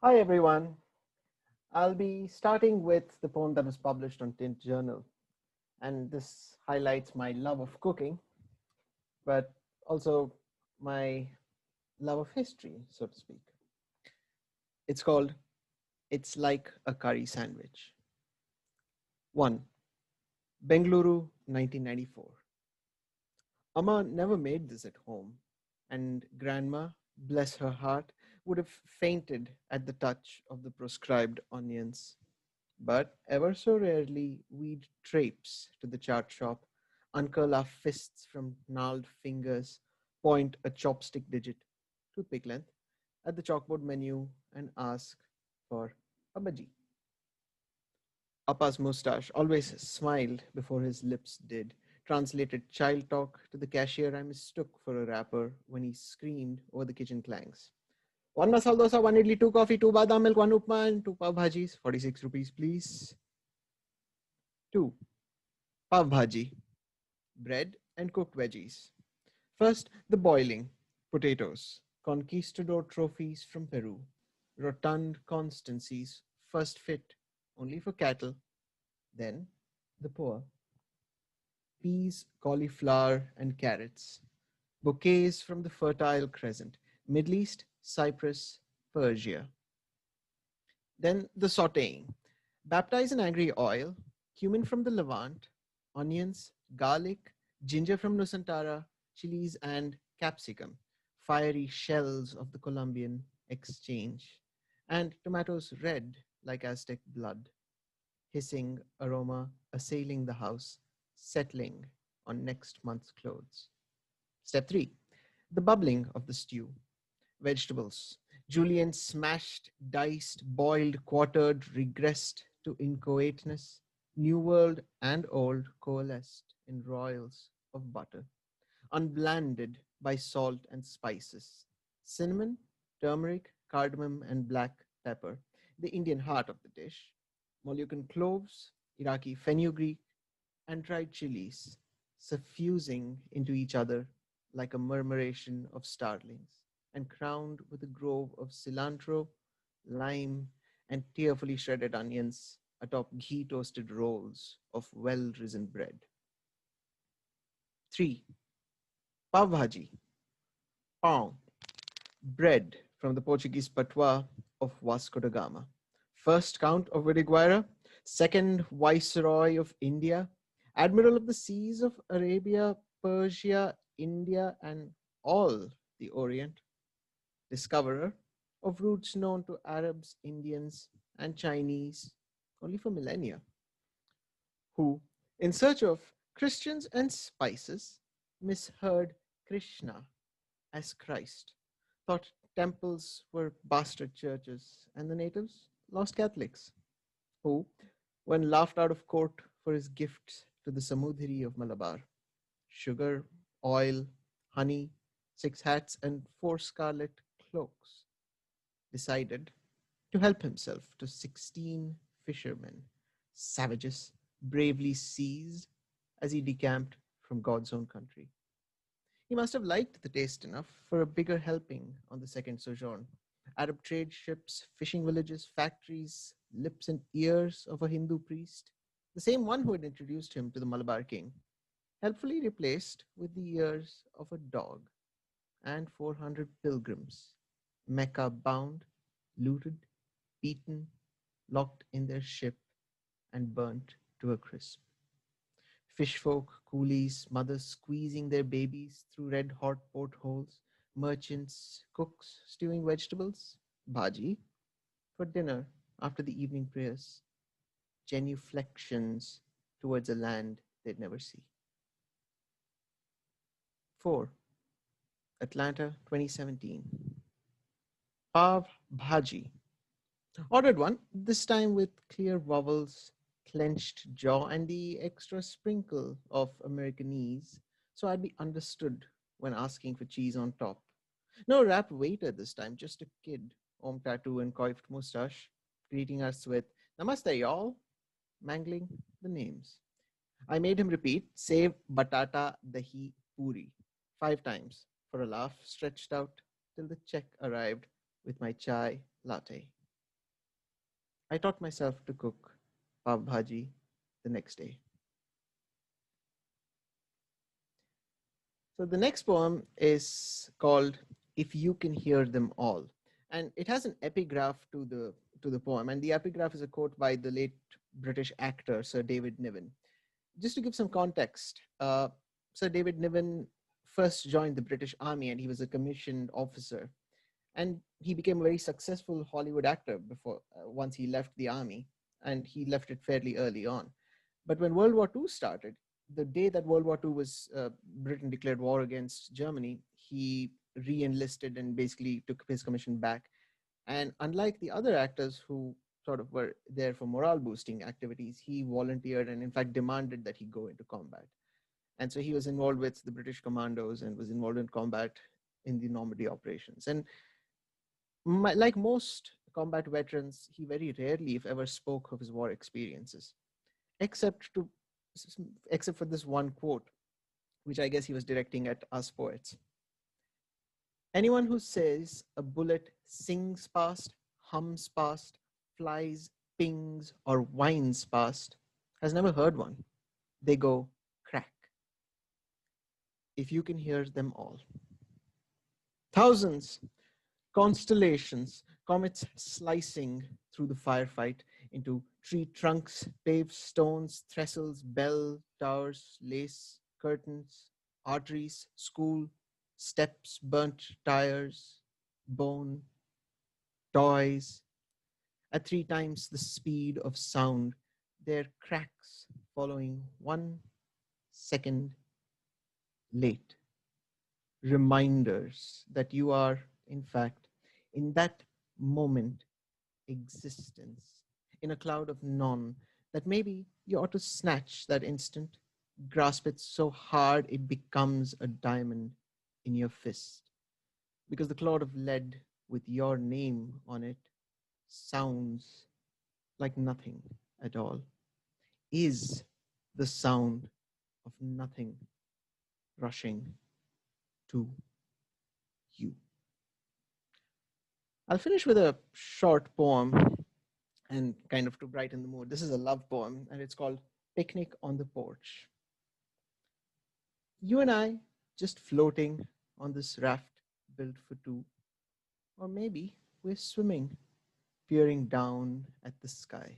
Hi everyone. I'll be starting with the poem that was published on Tint Journal. And this highlights my love of cooking, but also my love of history, so to speak. It's called It's Like a Curry Sandwich. 1. Bengaluru, 1994. Amma never made this at home, and Grandma, bless her heart, would have fainted at the touch of the proscribed onions. But ever so rarely, we'd traipse to the chart shop, uncurl our fists from gnarled fingers, point a chopstick digit, toothpick length, at the chalkboard menu and ask for a bhaji. Appa's moustache always smiled before his lips did, translated child talk to the cashier I mistook for a rapper when he screamed over the kitchen clangs. One masala dosa, one idli, two coffee, two badam milk, one upma, and two pav bhajis. 46 rupees, please. 2. Pav bhaji, bread and cooked veggies. First, the boiling potatoes, conquistador trophies from Peru, rotund constancies, first fit only for cattle. Then, the poor, peas, cauliflower, and carrots, bouquets from the fertile crescent, Middle East, Cyprus, Persia. Then, the sauteing, baptize in angry oil, cumin from the Levant, onions, garlic, ginger from Nusantara, chilies, and capsicum, fiery shells of the Colombian exchange, and tomatoes red like Aztec blood, hissing aroma assailing the house, settling on next month's clothes. Step 3. The bubbling of the stew. Vegetables. Julienne smashed, diced, boiled, quartered, regressed to inchoateness. New world and old coalesced in royals of butter, unblanded by salt and spices. Cinnamon, turmeric, cardamom, and black pepper, the Indian heart of the dish. Moluccan cloves, Iraqi fenugreek, and dried chilies, suffusing into each other like a murmuration of starlings, and crowned with a grove of cilantro, lime, and tearfully shredded onions atop ghee toasted rolls of well risen bread. 3. Pav bhaji, pão, bread from the Portuguese patois of Vasco da Gama. First Count of Vidigueira, second Viceroy of India, Admiral of the seas of Arabia, Persia, India, and all the Orient, discoverer of routes known to Arabs, Indians, and Chinese only for millennia, who, in search of Christians and spices, misheard Krishna as Christ, thought temples were bastard churches, and the natives lost Catholics, who, when laughed out of court for his gifts to the Samudhiri of Malabar, sugar, oil, honey, 6 hats, and 4 scarlet cloaks, decided to help himself to 16 fishermen, savages, bravely seized as he decamped from God's own country. He must have liked the taste enough for a bigger helping on the second sojourn. Arab trade ships, fishing villages, factories, lips and ears of a Hindu priest, the same one who had introduced him to the Malabar king, helpfully replaced with the ears of a dog, and 400 pilgrims, Mecca bound, looted, beaten, locked in their ship, and burnt to a crisp. Fishfolk, coolies, mothers squeezing their babies through red hot portholes, merchants, cooks stewing vegetables, bhaji, for dinner after the evening prayers, genuflections towards a land they'd never see. 4. Atlanta, 2017. Pav bhaji. Ordered one, this time with clear vowels, clenched jaw, and the extra sprinkle of Americanese, so I'd be understood when asking for cheese on top. No rap waiter this time, just a kid, om tattoo and coiffed mustache, greeting us with Namaste, y'all, mangling the names. I made him repeat, save batata dahi puri, 5 times for a laugh, stretched out till the check arrived with my chai latte. I taught myself to cook pav bhaji the next day. So the next poem is called If You Can Hear Them All. And it has an epigraph to the poem. And the epigraph is a quote by the late British actor Sir David Niven. Just to give some context, Sir David Niven first joined the British Army and he was a commissioned officer. And he became a very successful Hollywood actor before once he left the army, and he left it fairly early on. But when World War II started, the day that World War II was Britain declared war against Germany, he re-enlisted and basically took his commission back. And unlike the other actors who sort of were there for morale boosting activities, he volunteered and in fact demanded that he go into combat. And so he was involved with the British commandos and was involved in combat in the Normandy operations. And like most combat veterans, he very rarely, if ever, spoke of his war experiences, except to except for this one quote, which I guess he was directing at us poets. Anyone who says a bullet sings past, hums past, flies, pings, or whines past has never heard one. They go crack. If you can hear them all. Thousands, constellations, comets slicing through the firefight into tree trunks, paved stones, trestles, bell towers, lace, curtains, arteries, school, steps, burnt tires, bone, toys. At 3 times the speed of sound, their cracks following 1 second late. Reminders that you are, in fact, in that moment, existence, in a cloud of none, that maybe you ought to snatch that instant, grasp it so hard it becomes a diamond in your fist. Because the cloud of lead with your name on it sounds like nothing at all, is the sound of nothing rushing to you. I'll finish with a short poem and kind of to brighten the mood. This is a love poem and it's called Picnic on the Porch. You and I just floating on this raft built for two, or maybe we're swimming, peering down at the sky.